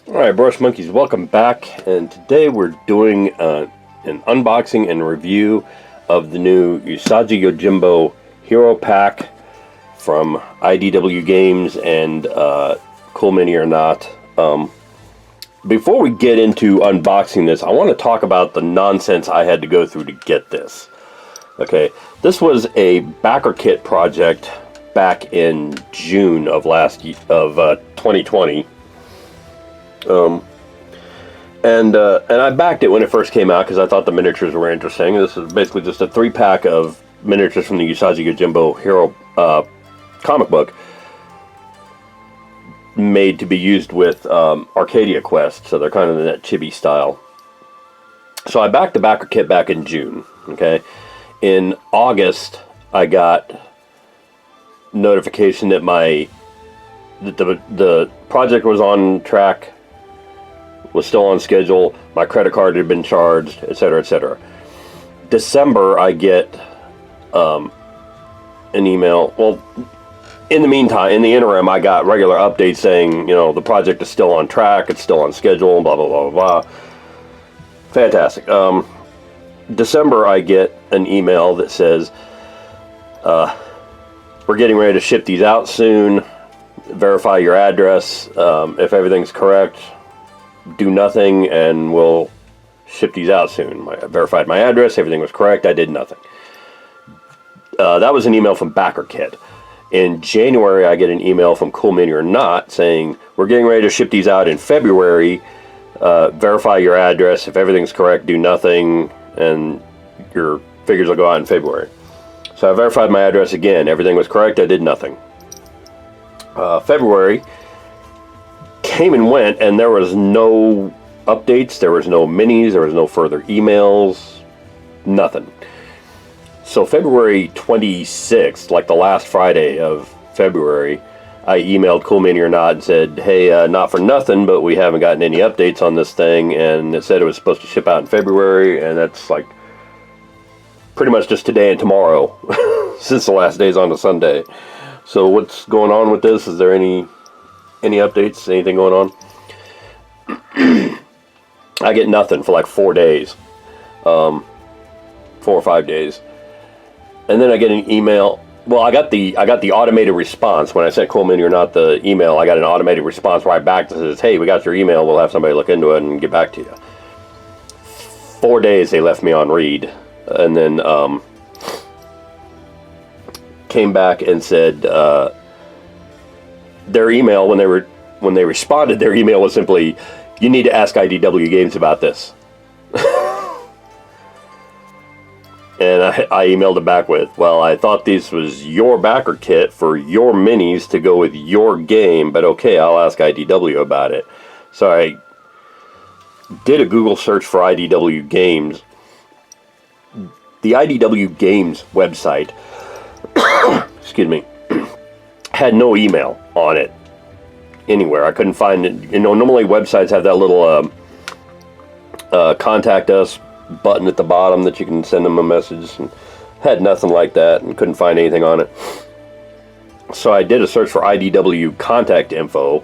Alright, Brush Monkeys, welcome back, and today we're doing an unboxing and review of the new Usagi Yojimbo Hero Pack from IDW Games and Cool Mini or Not. Before we get into unboxing this, I want to talk about the nonsense I had to go through to get this. Okay, this was a backer kit project back in June of 2020. And I backed it when it first came out because I thought the miniatures were interesting. This is basically just a 3-pack of miniatures from the Usagi Yojimbo Hero comic book, made to be used with Arcadia Quest, so they're kind of in that chibi style. So I backed the backer kit back in June. Okay, in August I got notification that the project was on track, was still on schedule, my credit card had been charged, etc., etc. December, I get an email. Well, in the meantime, in the interim, I got regular updates saying, the project is still on track, it's still on schedule, blah, blah, blah, blah, blah. Fantastic. December, I get an email that says, we're getting ready to ship these out soon. Verify your address. If everything's correct, do nothing and we'll ship these out soon. I verified my address, everything was correct, I did nothing. That was an email from BackerKit. In January, I get an email from Cool Mini or Not saying, we're getting ready to ship these out in February. Verify your address, if everything's correct, do nothing, and your figures will go out in February. So I verified my address again, everything was correct, I did nothing. February came and went, and there was no updates, there was no minis, there was no further emails, nothing. So February 26th, like the last Friday of February, I emailed Cool Mini or Not and said, hey, not for nothing, but we haven't gotten any updates on this thing, and it said it was supposed to ship out in February, and that's like pretty much just today and tomorrow, since the last day's on a Sunday. So what's going on with this? Is there any updates? Anything going on? I get nothing for like 4 days, 4 or 5 days, and then I get an email. Well, I got the automated response when I sent Cool Mini or Not the email. I got an automated response right back that says, "Hey, we got your email. We'll have somebody look into it and get back to you." 4 days they left me on read, and then came back and said their email, when they responded, their email was simply, you need to ask IDW Games about this. And I emailed it back with, well, I thought this was your backer kit for your minis to go with your game, but okay, I'll ask IDW about it. So I did a Google search for IDW Games. The IDW Games website excuse me, had no email on it anywhere. I couldn't find it. Normally websites have that little contact us button at the bottom that you can send them a message, and had nothing like that and couldn't find anything on it. So I did a search for IDW contact info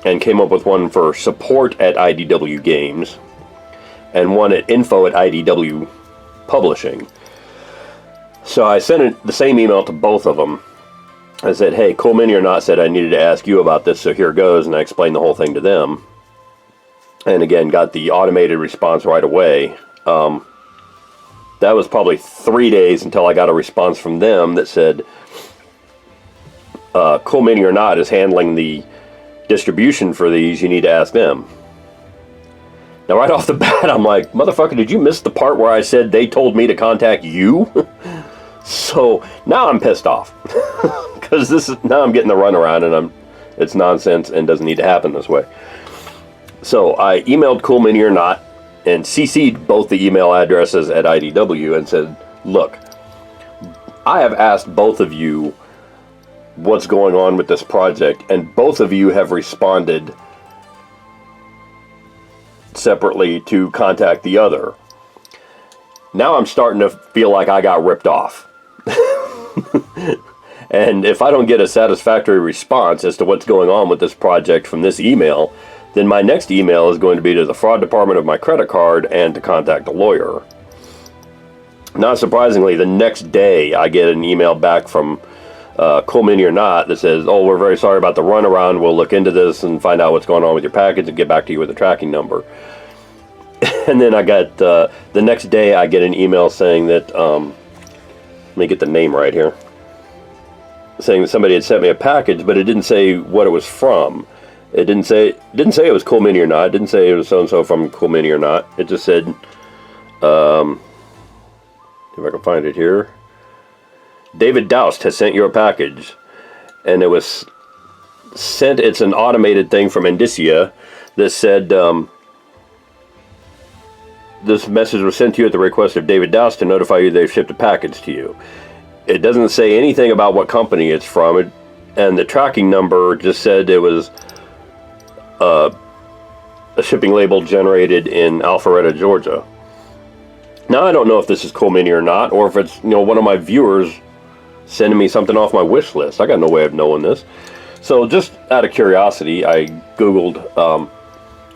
and came up with one for support at IDW Games and one at info at IDW Publishing. So I sent the same email to both of them. I said, hey, Cool Mini or Not said I needed to ask you about this, so here goes, and I explained the whole thing to them. And again, got the automated response right away. That was probably 3 days until I got a response from them that said, Cool Mini or Not is handling the distribution for these, you need to ask them. Now right off the bat, I'm like, motherfucker, did you miss the part where I said they told me to contact you? So now I'm pissed off because now I'm getting the runaround, and it's nonsense and doesn't need to happen this way. So I emailed Cool Mini or Not and CC'd both the email addresses at IDW and said, look, I have asked both of you what's going on with this project, and both of you have responded separately to contact the other. Now I'm starting to feel like I got ripped off. And if I don't get a satisfactory response as to what's going on with this project from this email, then my next email is going to be to the fraud department of my credit card and to contact a lawyer. Not surprisingly, the next day I get an email back from Cool Mini or Not that says, oh, we're very sorry about the runaround. We'll look into this and find out what's going on with your package and get back to you with a tracking number. And then I got, the next day I get an email saying that, let me get the name right here, saying that somebody had sent me a package, but it didn't say what it was from. It didn't say it was Cool Mini or Not. It didn't say it was so-and-so from Cool Mini or Not. It just said, if I can find it here, David Doust has sent you a package, and it was sent. It's an automated thing from Indicia that said, this message was sent to you at the request of David Doust to notify you they've shipped a package to you. It doesn't say anything about what company it's from, and the tracking number just said it was a shipping label generated in Alpharetta, Georgia. Now I don't know if this is Cool Mini or Not, or if it's one of my viewers sending me something off my wish list. I got no way of knowing this. So just out of curiosity, I Googled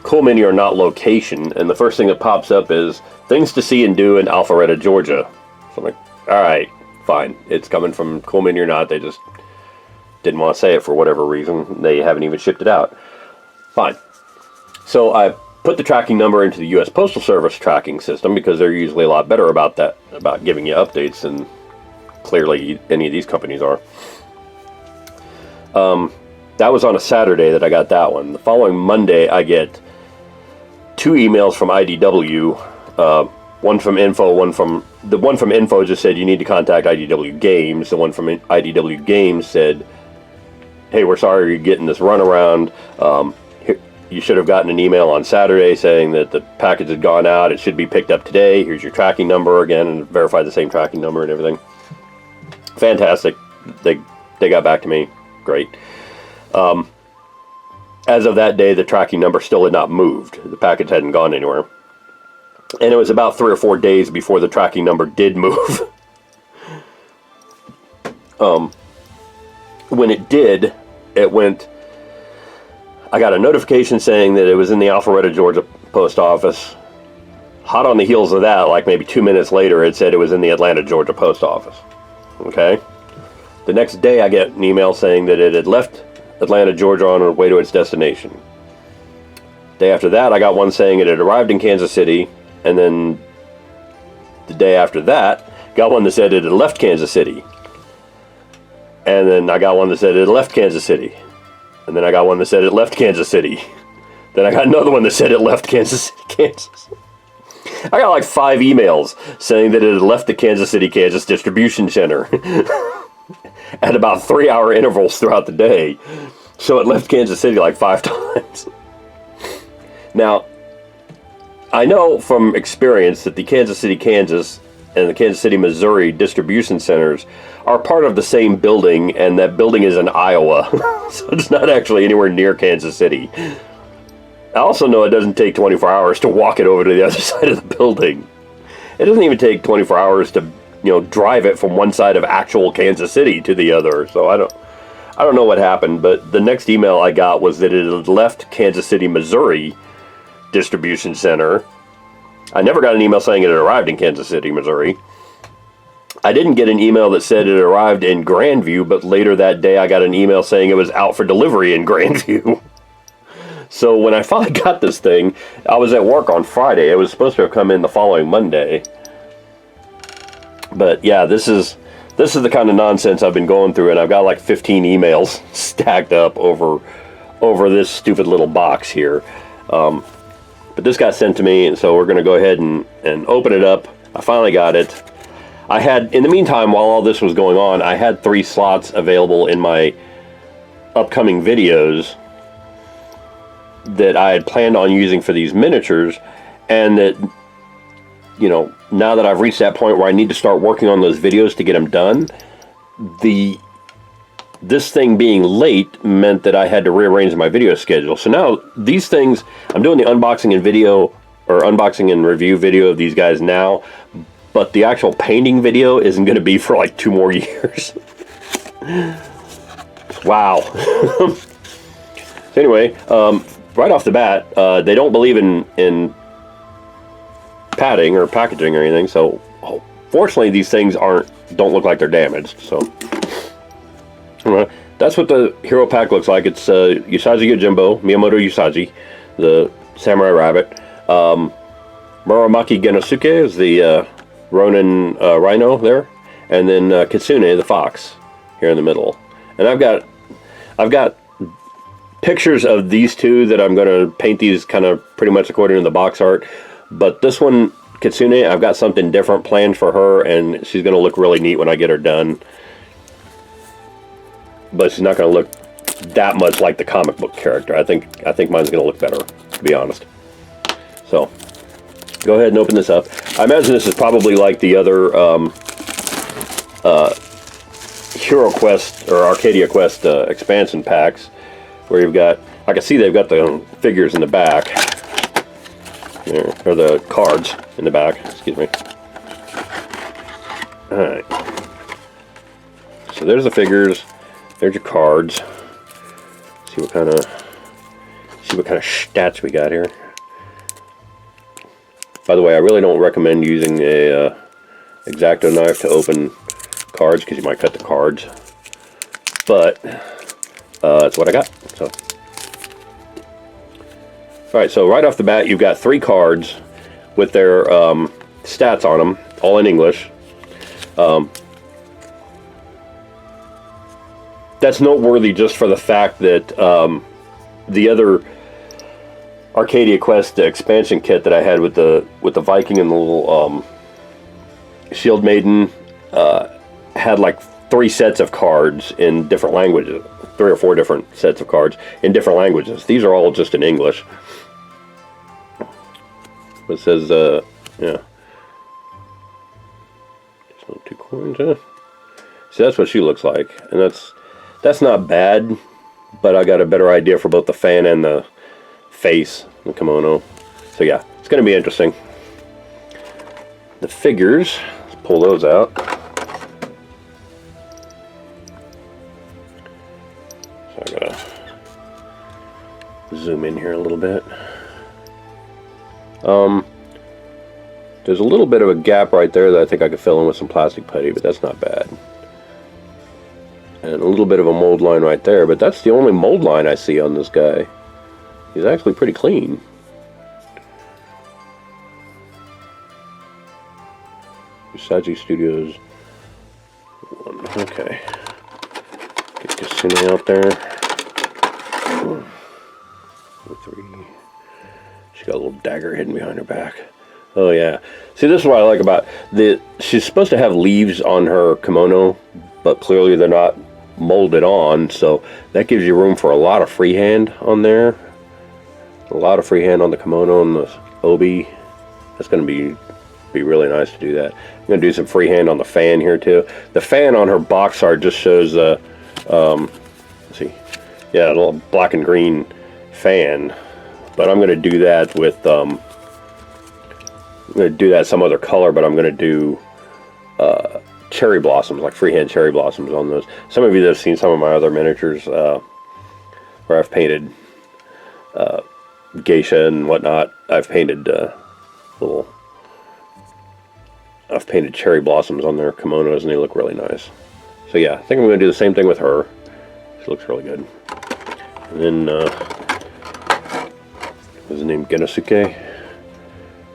Cool Mini or Not location, and the first thing that pops up is things to see and do in Alpharetta, Georgia. So I'm like, all right, fine. It's coming from Cool Mini or Not. They just didn't want to say it for whatever reason. They haven't even shipped it out. Fine. So I put the tracking number into the U.S. Postal Service tracking system because they're usually a lot better about that, about giving you updates than clearly any of these companies are. That was on a Saturday that I got that one. The following Monday, I get 2 emails from IDW. One from Info, one from Info just said you need to contact IDW Games. The one from IDW Games said, hey, we're sorry you're getting this runaround. You should have gotten an email on Saturday saying that the package had gone out. It should be picked up today. Here's your tracking number again, and verify the same tracking number and everything. Fantastic. They got back to me. Great. As of that day, the tracking number still had not moved. The package hadn't gone anywhere. And it was about 3 or 4 days before the tracking number did move. When it did, it went... I got a notification saying that it was in the Alpharetta, Georgia post office. Hot on the heels of that, like maybe 2 minutes later, it said it was in the Atlanta, Georgia post office. Okay? The next day, I get an email saying that it had left Atlanta, Georgia on its way to its destination. Day after that, I got one saying it had arrived in Kansas City, and then the day after that, got one that said it had left Kansas City. And then I got one that said it had left Kansas City. And then I got one that said it left Kansas City. Then I got another one that said it left Kansas City, Kansas. I got like 5 emails saying that it had left the Kansas City, Kansas distribution center at about 3-hour intervals throughout the day. So it left Kansas City like 5 times. Now, I know from experience that the Kansas City, Kansas and the Kansas City, Missouri distribution centers are part of the same building, and that building is in Iowa. So it's not actually anywhere near Kansas City. I also know it doesn't take 24 hours to walk it over to the other side of the building. It doesn't even take 24 hours to, drive it from one side of actual Kansas City to the other. So I don't know what happened, but the next email I got was that it had left Kansas City, Missouri distribution center. I never got an email saying it had arrived in Kansas City, Missouri. I didn't get an email that said it arrived in Grandview, but later that day I got an email saying it was out for delivery in Grandview. So when I finally got this thing, I was at work on Friday. It was supposed to have come in the following Monday. But yeah, this is the kind of nonsense I've been going through, and I've got like 15 emails stacked up over this stupid little box here. But this got sent to me, and so we're going to go ahead and open it up. I finally got it. I had, in the meantime, while all this was going on, I had 3 slots available in my upcoming videos that I had planned on using for these miniatures, and that, now that I've reached that point where I need to start working on those videos to get them done, this thing being late meant that I had to rearrange my video schedule. So now these things, I'm doing the unboxing and review video of these guys now, but the actual painting video isn't going to be for like 2 more years. Wow. So anyway, right off the bat, they don't believe in padding or packaging or anything. So fortunately, these things don't look like they're damaged. So that's what the hero pack looks like. It's Usagi Yojimbo, Miyamoto Usagi, the samurai rabbit. Muramaki Genosuke is the Ronin rhino there, and then Kitsune, the fox, here in the middle. And I've got pictures of these two that I'm going to paint these kind of pretty much according to the box art. But this one, Kitsune, I've got something different planned for her, and she's going to look really neat when I get her done. But she's not going to look that much like the comic book character. I think mine's going to look better, to be honest. So, go ahead and open this up. I imagine this is probably like the other Hero Quest or Arcadia Quest expansion packs, where you've got, I can see they've got the figures in the back, there, or the cards in the back, excuse me. Alright. So there's the figures, there's your cards. See what kind of stats we got here. By the way, I really don't recommend using a X-Acto knife to open cards because you might cut the cards. But that's what I got. So, all right. So right off the bat, you've got 3 cards with their stats on them, all in English. That's noteworthy just for the fact that the other Arcadia Quest expansion kit that I had with the Viking and the little Shield Maiden had like 3 sets of cards in different languages, 3 or 4 different sets of cards in different languages. These are all just in English. It says, yeah, just 2 coins. Huh? See, that's what she looks like, and that's not bad, but I got a better idea for both the fan and the face, the kimono. So yeah, it's going to be interesting. The figures, let's pull those out. So I gotta zoom in here a little bit. There's a little bit of a gap right there that I think I could fill in with some plastic putty, but that's not bad. And a little bit of a mold line right there, but that's the only mold line I see on this guy. He's actually pretty clean. Usagi Studios 1. Okay. Get Kitsune out there. 3. She got a little dagger hidden behind her back. Oh yeah. See, this is what I like about she's supposed to have leaves on her kimono, but clearly they're not molded on, so that gives you room for a lot of freehand on there. A lot of freehand on the kimono and the obi. That's going to be really nice to do that. I'm going to do some freehand on the fan here too. The fan on her box art just shows let's see, yeah, a little black and green fan. But I'm going to do that with I'm going to do that some other color, but I'm going to do cherry blossoms, like freehand cherry blossoms on those. Some of you that have seen some of my other miniatures where I've painted geisha and whatnot, I've painted I've painted cherry blossoms on their kimonos, and they look really nice. So yeah, I think I'm going to do the same thing with her. She looks really good. And then what's the name? Genosuke?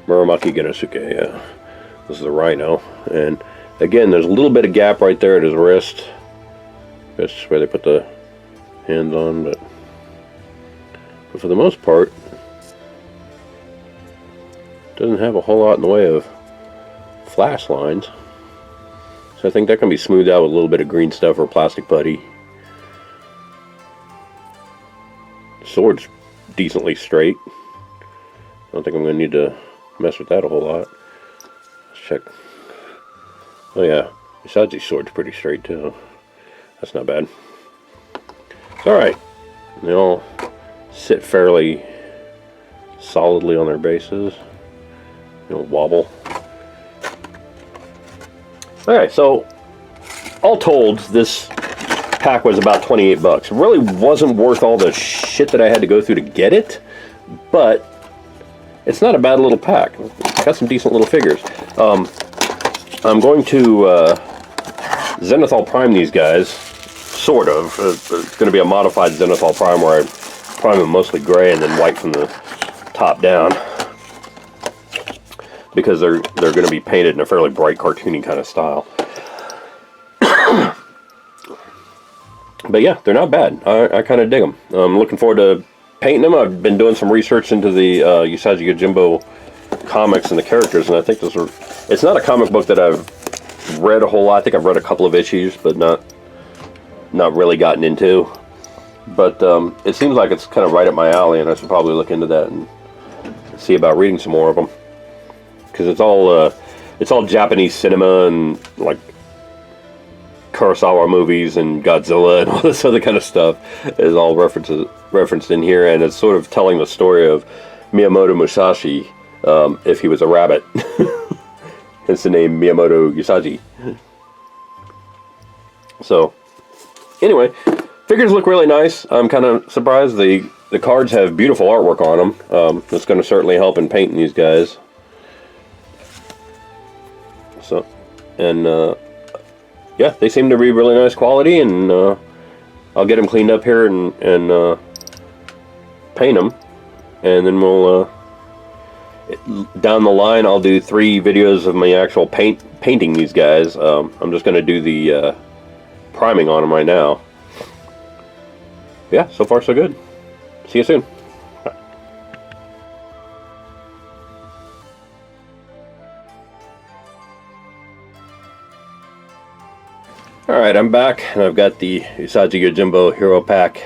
Muramaki Genosuke, yeah. This is the rhino. And again, there's a little bit of gap right there at his wrist. That's where they put the hands on, but for the most part, doesn't have a whole lot in the way of flash lines. So I think that can be smoothed out with a little bit of green stuff or plastic putty. The sword's decently straight. I don't think I'm going to need to mess with that a whole lot. Let's check. Oh yeah, Usagi's sword's pretty straight too. That's not bad. Alright. They all sit fairly solidly on their bases. You know, wobble. Alright, so all told, this pack was about 28 bucks. It really wasn't worth all the shit that I had to go through to get it, but it's not a bad little pack. Got some decent little figures. I'm going to Zenithal Prime these guys, sort of. It's going to be a modified Zenithal Prime where I prime them mostly gray and then white from the top down, because they're going to be painted in a fairly bright, cartoony kind of style. But yeah, they're not bad. I kind of dig them. I'm looking forward to painting them. I've been doing some research into the Usagi Yojimbo comics and the characters, and I think those are... It's not a comic book that I've read a whole lot. I think I've read a couple of issues, but not really gotten into. But it seems like it's kind of right up my alley, and I should probably look into that and see about reading some more of them. Because it's all Japanese cinema and like Kurosawa movies and Godzilla and all this other kind of stuff is all referenced in here, and it's sort of telling the story of Miyamoto Musashi if he was a rabbit. Hence the name Miyamoto Usagi. So anyway, figures look really nice. I'm kind of surprised. The cards have beautiful artwork on them. It's going to certainly help in painting these guys. So, and yeah, they seem to be really nice quality, and I'll get them cleaned up here and paint them, and then we'll down the line I'll do 3 videos of my actual painting these guys. I'm just going to do the priming on them right now. Yeah, so far so good. See you soon. Alright, I'm back, and I've got the Usagi Yojimbo Hero Pack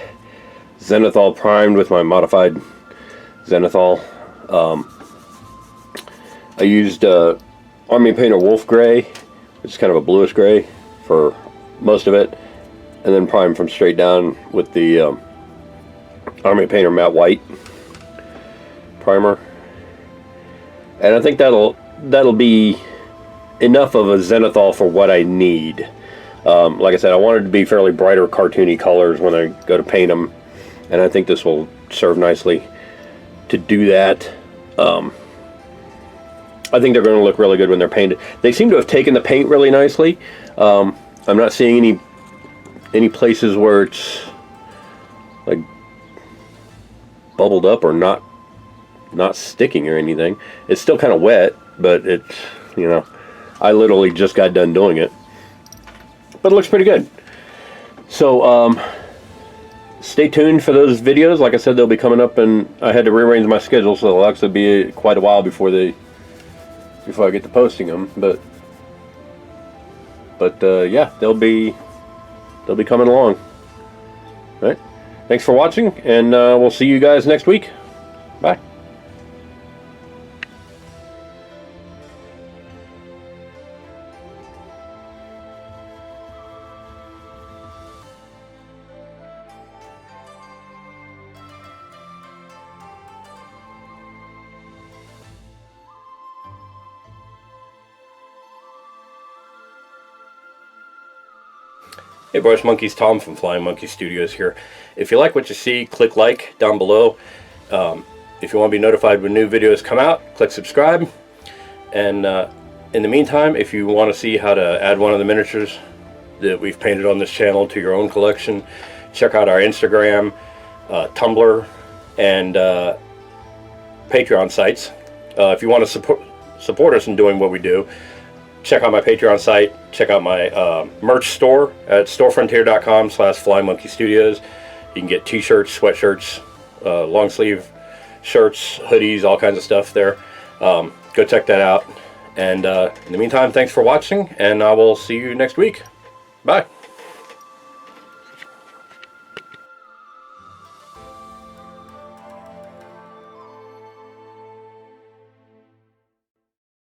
Zenithal primed with my modified Zenithal. I used Army Painter Wolf Gray, which is kind of a bluish gray for most of it, and then primed from straight down with the Army Painter Matte White primer. And I think that'll be enough of a Zenithal for what I need. Like I said, I wanted to be fairly brighter, cartoony colors when I go to paint them, and I think this will serve nicely to do that. I think they're going to look really good when they're painted. They seem to have taken the paint really nicely. I'm not seeing any places where it's like bubbled up or not sticking or anything. It's still kind of wet, but it's, you know, I literally just got done doing it. But it looks pretty good. So stay tuned for those videos. Like I said, they'll be coming up, and I had to rearrange my schedule, so it'll actually be quite a while before I get to posting them. But yeah, they'll be coming along. All right. Thanks for watching, and we'll see you guys next week. Bye. Hey Brush Monkeys, Tom from Flying Monkey Studios here. If you like what you see, click like down below. If you want to be notified when new videos come out, click subscribe. And in the meantime, if you want to see how to add one of the miniatures that we've painted on this channel to your own collection, check out our Instagram, Tumblr, and Patreon sites. If you want to support us in doing what we do, check out my Patreon site, check out my merch store at storefrontier.com/flymonkeystudios. You can get t-shirts, sweatshirts, long sleeve shirts, hoodies, all kinds of stuff there. Go check that out. And in the meantime, thanks for watching, and I will see you next week. Bye.